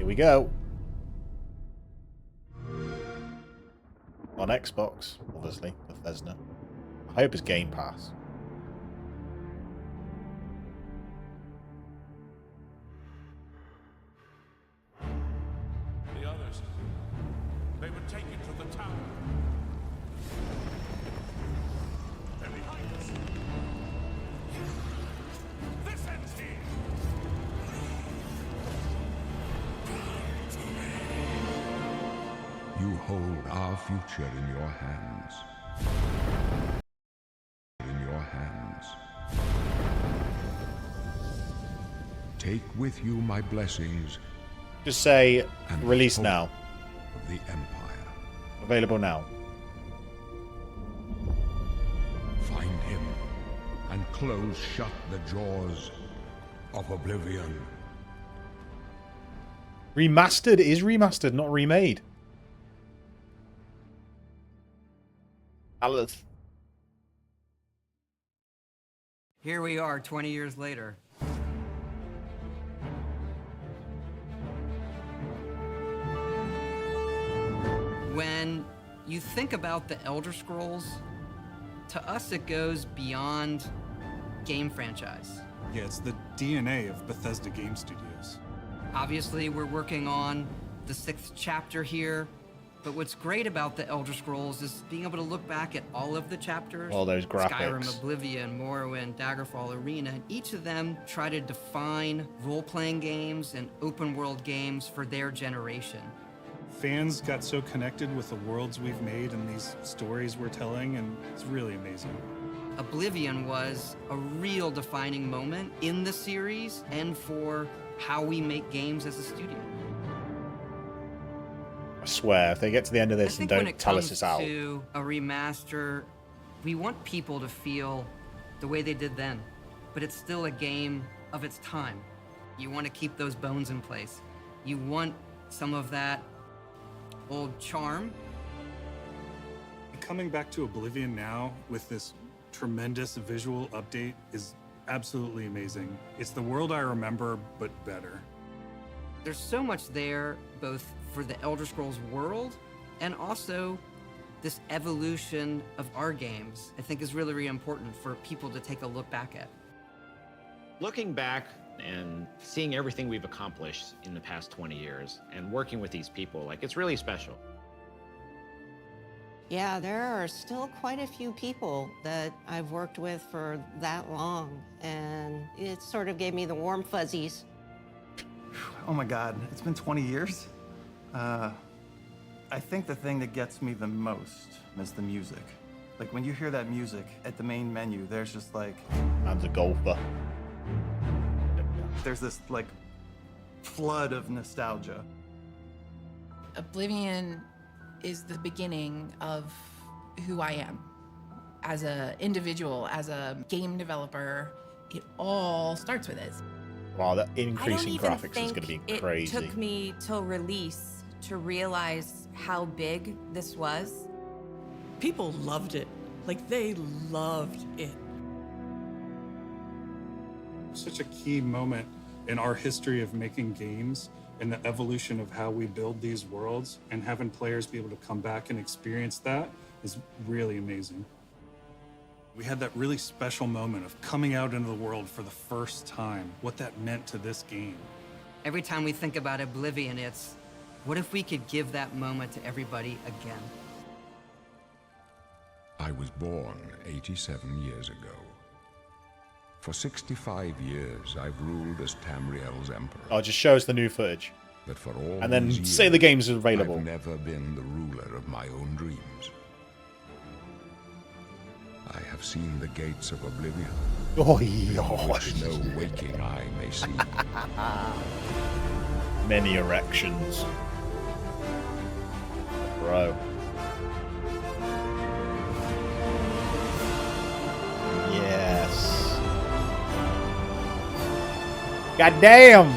we go. On Xbox, obviously, Bethesda. I hope it's Game Pass. The others, they were taken to the tower. They're behind us. This ends here. You hold our future in your hands. In your hands. Take with you my blessings. Just say, And release hope now. Of the Empire. Available now. Find him and close shut the jaws of oblivion. Remastered is remastered, not remade. Alice. Here we are 20 years later. When you think about the Elder Scrolls, to us it goes beyond game franchise. Yeah, it's the DNA of Bethesda Game Studios. Obviously, we're working on the 6th chapter here, but what's great about the Elder Scrolls is being able to look back at all of the chapters. All those graphics. Skyrim, Oblivion, Morrowind, Daggerfall, Arena, and each of them try to define role-playing games and open-world games for their generation. Fans got so connected with the worlds we've made and these stories we're telling, and it's really amazing. Oblivion was a real defining moment in the series and for how we make games as a studio. I swear, if they get to the end of I this and think when don't it tell us comes it's out. to a remaster, we want people to feel the way they did then, but it's still a game of its time. You want to keep those bones in place. You want some of that old charm. Coming back to Oblivion now with this tremendous visual update is absolutely amazing. It's the world I remember, but better. There's so much there, both for the Elder Scrolls world and also this evolution of our games, I think is really, really important for people to take a look back at. Looking back and seeing everything we've accomplished in the past 20 years and working with these people, like, it's really special. Yeah, there are still quite a few people that I've worked with for that long, and it sort of gave me the warm fuzzies. Oh my God, it's been 20 years? I think the thing that gets me the most is the music. Like when you hear that music at the main menu, there's just like... I'm the golfer. There's this like flood of nostalgia. Oblivion is the beginning of who I am. As an individual, as a game developer, it all starts with it. Wow, that increase in I don't even graphics is going to be think crazy. It took me till release to realize how big this was. People loved it. Like, they loved it. Such a key moment in our history of making games and the evolution of how we build these worlds, and having players be able to come back and experience that is really amazing. We had that really special moment of coming out into the world for the first time, what that meant to this game. Every time we think about Oblivion, it's, what if we could give that moment to everybody again? I was born 87 years ago. For 65 years, I've ruled as Tamriel's emperor. Oh, just show us the new footage. But for all and then these say years, the game's available. I've never been the ruler of my own dreams. I have seen the gates of oblivion, Oh, which no waking eye may see. Many erections. Bro. Yes. God damn!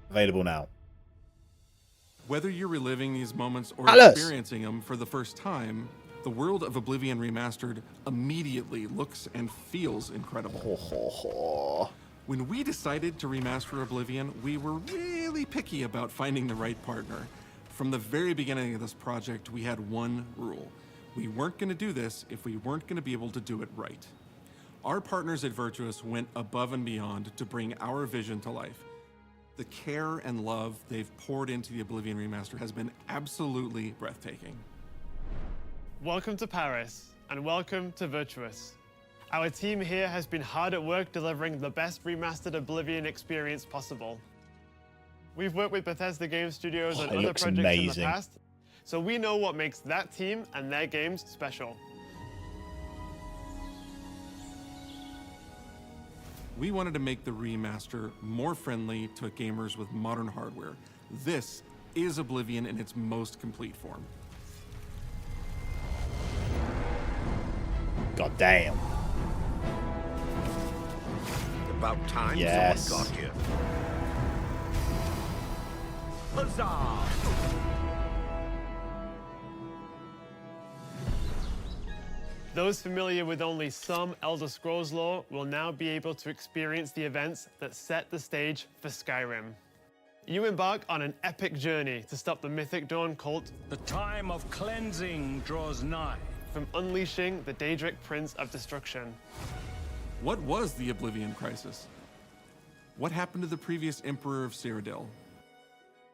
Available now. Whether you're reliving these moments or Alice. experiencing them for the first time, the world of Oblivion Remastered immediately looks and feels incredible. When we decided to remaster Oblivion, we were really picky about finding the right partner. From the very beginning of this project, we had one rule. We weren't going to do this if we weren't going to be able to do it right. Our partners at Virtuous went above and beyond to bring our vision to life. The care and love they've poured into the Oblivion remaster has been absolutely breathtaking. Welcome to Paris, and welcome to Virtuous. Our team here has been hard at work delivering the best remastered Oblivion experience possible. We've worked with Bethesda Game Studios on other projects in the past, so we know what makes that team and their games special. We wanted to make the remaster more friendly to gamers with modern hardware. This is Oblivion in its most complete form. God damn. About time Yes. someone got here. Huzzah! Those familiar with only some Elder Scrolls lore will now be able to experience the events that set the stage for Skyrim. You embark on an epic journey to stop the Mythic Dawn cult. The time of cleansing draws nigh. From unleashing the Daedric Prince of Destruction. What was the Oblivion Crisis? What happened to the previous Emperor of Cyrodiil?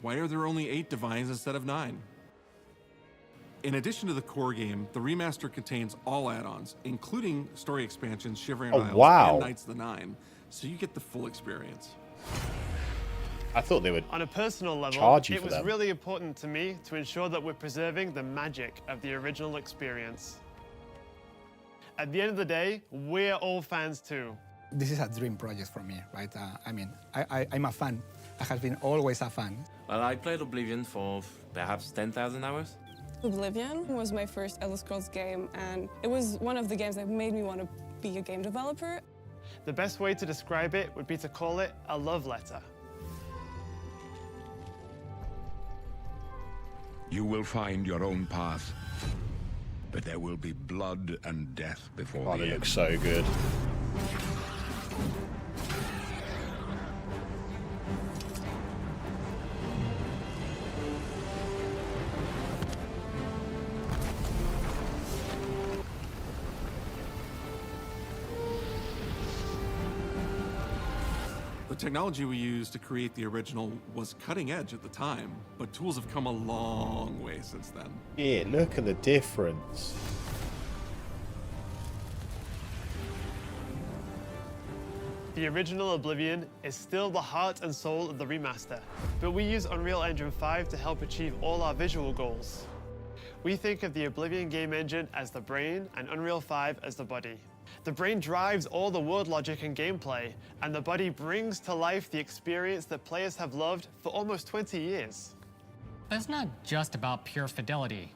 Why are there only 8 divines instead of 9? In addition to the core game, the remaster contains all add-ons, including story expansions, Shivering Isles, and Knights of the Nine, so you get the full experience. I thought they would On a personal level, charge you it for was them. really important to me to ensure that we're preserving the magic of the original experience. At the end of the day, we're all fans too. This is a dream project for me, right? I'm a fan. I have been always a fan. Well, I played Oblivion for perhaps 10,000 hours. Oblivion was my first Elder Scrolls game, and it was one of the games that made me want to be a game developer. The best way to describe it would be to call it a love letter. You will find your own path, but there will be blood and death before Oh, the they end. look so good. The technology we used to create the original was cutting edge at the time, but tools have come a long way since then. Yeah, look at the difference. The original Oblivion is still the heart and soul of the remaster, but we use Unreal Engine 5 to help achieve all our visual goals. We think of the Oblivion game engine as the brain and Unreal 5 as the body. The brain drives all the world logic and gameplay, and the body brings to life the experience that players have loved for almost 20 years. But it's not just about pure fidelity.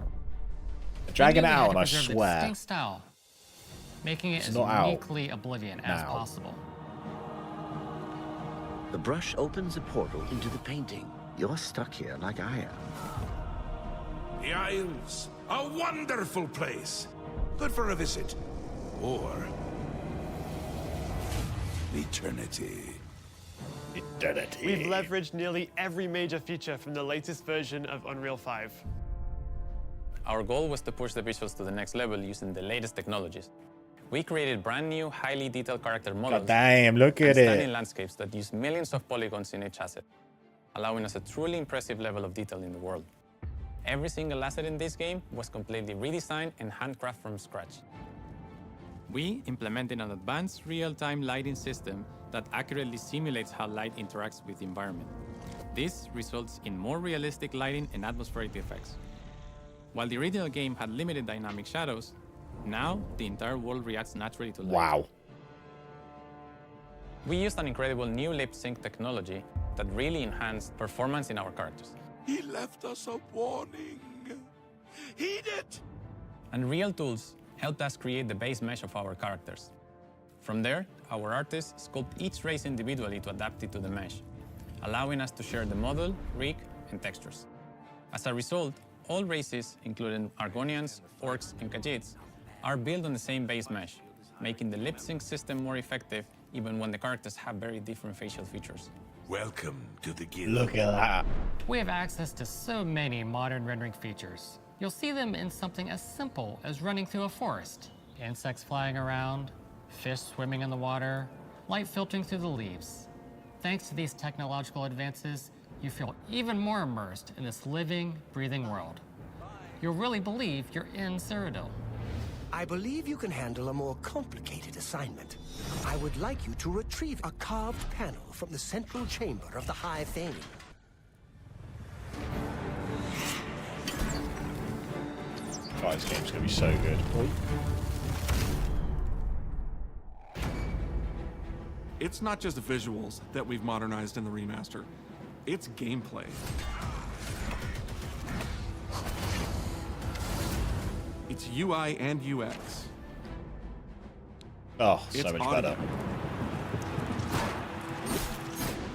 They're dragging it We really had out, to I preserve the swear. distinct style, making it It's as not out uniquely Oblivion as now. possible. The brush opens a portal into the painting. You're stuck here like I am. The Isles, a wonderful place. Good for a visit. Or eternity. Eternity. We've leveraged nearly every major feature from the latest version of Unreal 5. Our goal was to push the visuals to the next level using the latest technologies. We created brand new, highly detailed character models. God damn, look and at stunning it. landscapes that use millions of polygons in each asset, allowing us a truly impressive level of detail in the world. Every single asset in this game was completely redesigned and handcrafted from scratch. We implemented an advanced real-time lighting system that accurately simulates how light interacts with the environment. This results in more realistic lighting and atmospheric effects. While the original game had limited dynamic shadows, now the entire world reacts naturally to light. Wow. We used an incredible new lip sync technology that really enhanced performance in our characters. He left us a warning. Heed it! And Real Tools helped us create the base mesh of our characters. From there, our artists sculpt each race individually to adapt it to the mesh, allowing us to share the model, rig, and textures. As a result, all races, including Argonians, Orcs, and Khajiits, are built on the same base mesh, making the lip sync system more effective even when the characters have very different facial features. Welcome to the guild. Look at that. We have access to so many modern rendering features. You'll see them in something as simple as running through a forest. Insects flying around, fish swimming in the water, light filtering through the leaves. Thanks to these technological advances, you feel even more immersed in this living, breathing world. You'll really believe you're in Cyrodiil. I believe you can handle a more complicated assignment. I would like you to retrieve a carved panel from the central chamber of the High Fane. God, this game's gonna be so good. It's not just visuals that we've modernized in the remaster. It's gameplay. It's UI and UX. Oh, so It's much audio. better.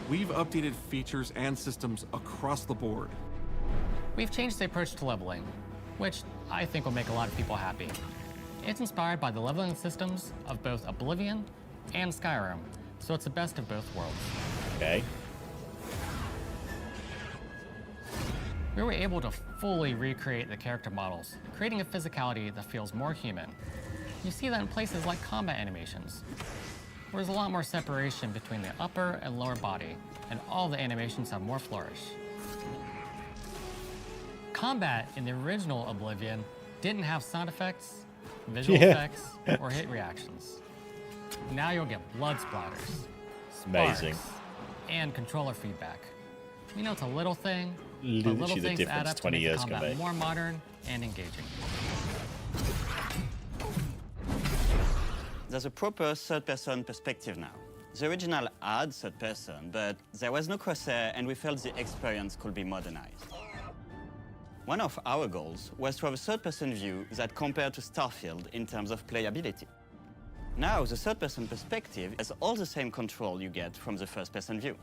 We've updated features and systems across the board. We've changed the approach to leveling, which I think will make a lot of people happy. It's inspired by the leveling systems of both Oblivion and Skyrim, so it's the best of both worlds. Okay. We were able to fully recreate the character models, creating a physicality that feels more human. You see that in places like combat animations, where there's a lot more separation between the upper and lower body, and all the animations have more flourish. Combat in the original Oblivion didn't have sound effects, visual effects, or hit reactions. Now you'll get blood splatters, Amazing. sparks, and controller feedback. You know, it's a little thing, but Literally little the things add difference up to 20 make years can combat make. more modern and engaging. There's a proper third-person perspective now. The original had third-person, but there was no crosshair, and we felt the experience could be modernized. One of our goals was to have a third-person view that compared to Starfield in terms of playability. Now, the third-person perspective has all the same control you get from the first-person view.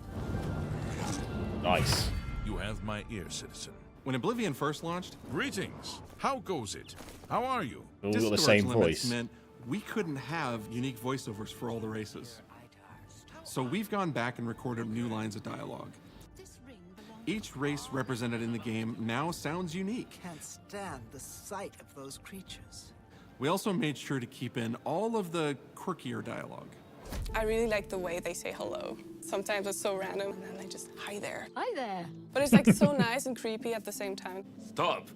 Nice. You have my ear, citizen. When Oblivion first launched, Greetings. How goes it? How are you? All got the storage same limits voice. meant we couldn't have unique voiceovers for all the races. So we've gone back and recorded new lines of dialogue. Each race represented in the game now sounds unique. Can't stand the sight of those creatures. We also made sure to keep in all of the quirkier dialogue. I really like the way they say hello. Sometimes it's so random, and then they just, hi there. Hi there. But it's like so nice and creepy at the same time. Stop!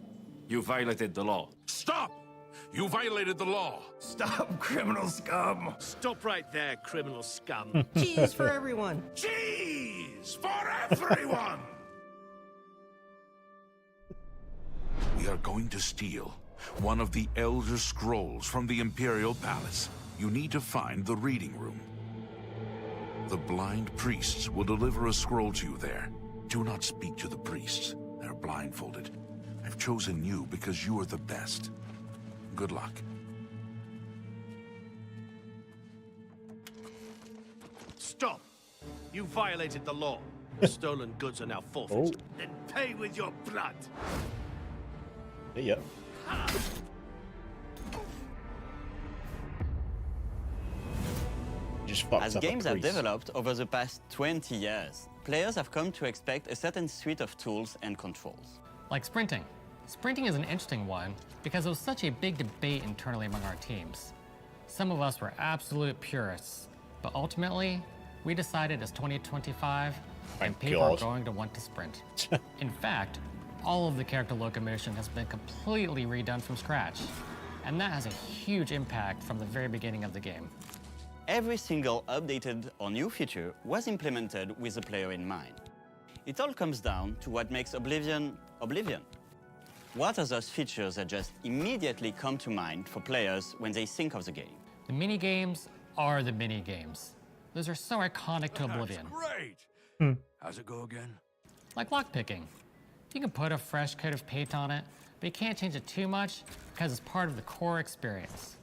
You violated the law. Stop! You violated the law. Stop, criminal scum! Stop right there, criminal scum. Cheese for everyone. Cheese for everyone! We are going to steal one of the Elder Scrolls from the Imperial Palace. You need to find the reading room. The blind priests will deliver a scroll to you there. Do not speak to the priests. They're blindfolded. I've chosen you because you are the best. Good luck. Stop! You violated the law. The stolen goods are now forfeit. Then pay with your blood. Yeah. Just fucked As up a games have priest. developed over the past 20 years, players have come to expect a certain suite of tools and controls. Like sprinting. Sprinting is an interesting one because there was such a big debate internally among our teams. Some of us were absolute purists, but ultimately, we decided it's 2025 and people are going to want to sprint. In fact, all of the character locomotion has been completely redone from scratch, and that has a huge impact from the very beginning of the game. Every single updated or new feature was implemented with the player in mind. It all comes down to what makes Oblivion, Oblivion. What are those features that just immediately come to mind for players when they think of the game? The mini-games are the mini-games. Those are so iconic to Oblivion. Great! How's it go again? Like lockpicking. You can put a fresh coat of paint on it, but you can't change it too much because it's part of the core experience.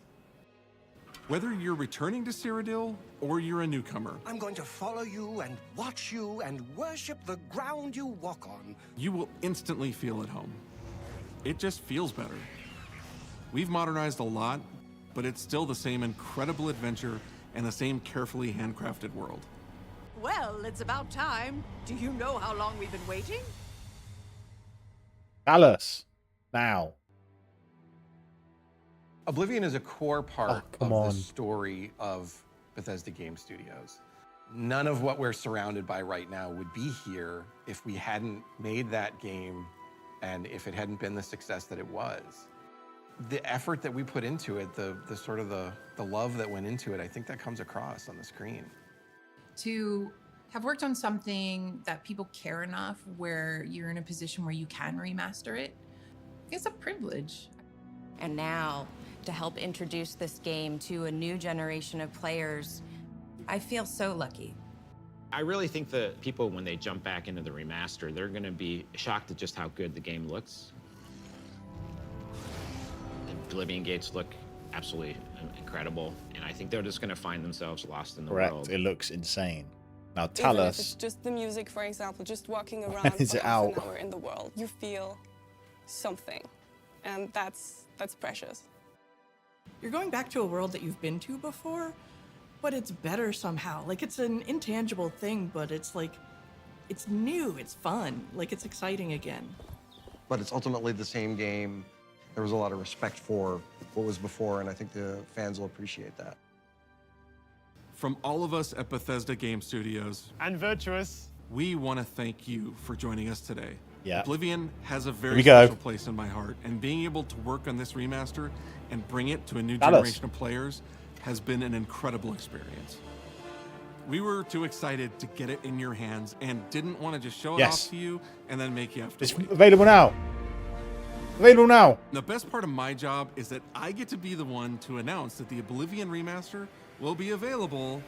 Whether you're returning to Cyrodiil or you're a newcomer, I'm going to follow you and watch you and worship the ground you walk on. you will instantly feel at home. It just feels better. We've modernized a lot, but it's still the same incredible adventure and the same carefully handcrafted world. Well, it's about time. Do you know how long we've been waiting? Tell us now. Oblivion is a core part of on. the story of Bethesda Game Studios. None of what we're surrounded by right now would be here if we hadn't made that game and if it hadn't been the success that it was. The effort that we put into it, the sort of the love that went into it, I think that comes across on the screen. To have worked on something that people care enough where you're in a position where you can remaster it, it's a privilege. And now, to help introduce this game to a new generation of players, I feel so lucky. I really think that people, when they jump back into the remaster, they're going to be shocked at just how good the game looks. The Oblivion gates look absolutely incredible, and I think they're just going to find themselves lost in the world. It looks insane. Now tell Even us. if it's just the music, for example, just walking around is for it half out? an hour in the world, you feel something, and that's precious. You're going back to a world that you've been to before, but it's better somehow. Like, it's an intangible thing, but it's like, it's new, it's fun, like it's exciting again. But it's ultimately the same game. There was a lot of respect for what was before, and I think the fans will appreciate that. From all of us at Bethesda Game Studios and Virtuous, we want to thank you for joining us today. Yeah. Oblivion has a Here very we go. special place in my heart, and being able to work on this remaster and bring it to a new Tell us. generation of players has been an incredible experience. We were too excited to get it in your hands and didn't want to just show it Yes. off to you and then make you have to It's wait. available now. Available now. The best part of my job is that I get to be the one to announce that the Oblivion remaster will be available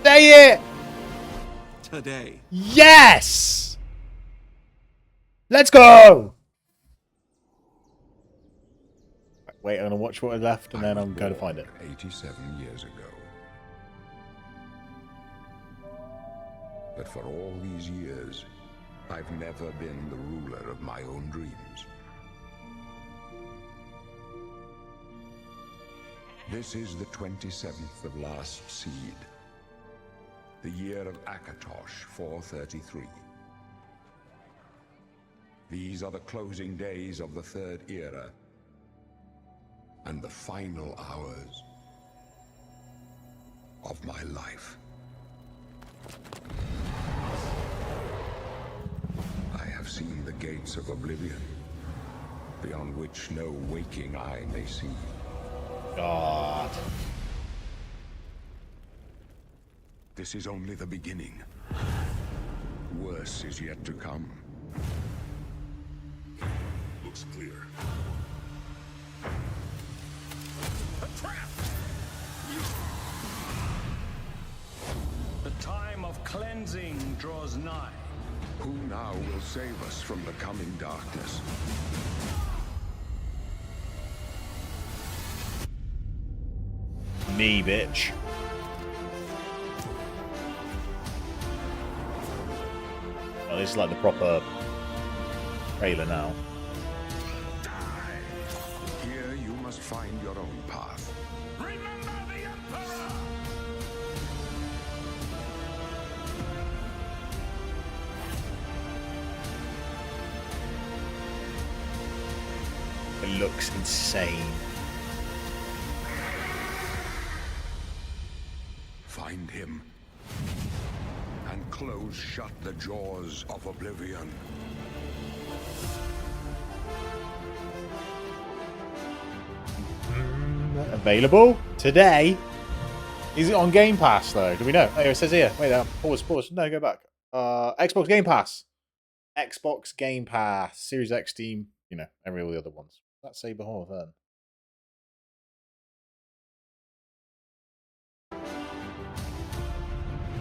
Say it. today. Yes. Let's go. Wait, I'm gonna watch what I left, and then I'm going to find it. 87 years ago. But for all these years, I've never been the ruler of my own dreams. This is the 27th of last seed, the year of Akatosh 433. These are the closing days of the Third Era, and the final hours of my life. I have seen the gates of oblivion, beyond which no waking eye may see. God. This is only the beginning. Worse is yet to come. Looks clear. The time of cleansing draws nigh. Who now will save us from the coming darkness? Me, bitch. Oh, this is like the proper trailer now. Here you must find your own path. It looks insane. Find him. And close shut the jaws of oblivion. Available today. Is it on Game Pass though? Do we know? Oh, it says here. Wait, pause. No, go back. Xbox Game Pass. Xbox Game Pass. Series X, Steam. You know, every all the other ones. Let's say before then.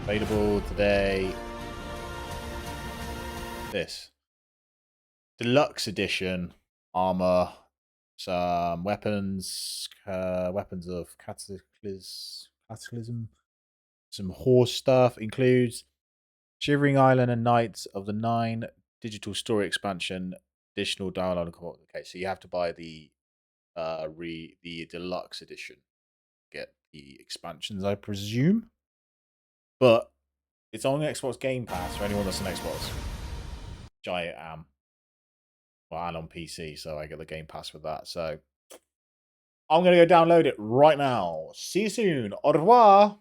Available today. This deluxe edition armor, some weapons, weapons of cataclysm, some horse stuff. Includes Shivering Island and Knights of the Nine digital story expansion, additional download. Okay, so you have to buy the deluxe edition. Get the expansions, I presume. But it's on Xbox Game Pass for anyone that's an Xbox. Which I am. Well, and on PC, so I get the Game Pass with that. So I'm going to go download it right now. See you soon. Au revoir.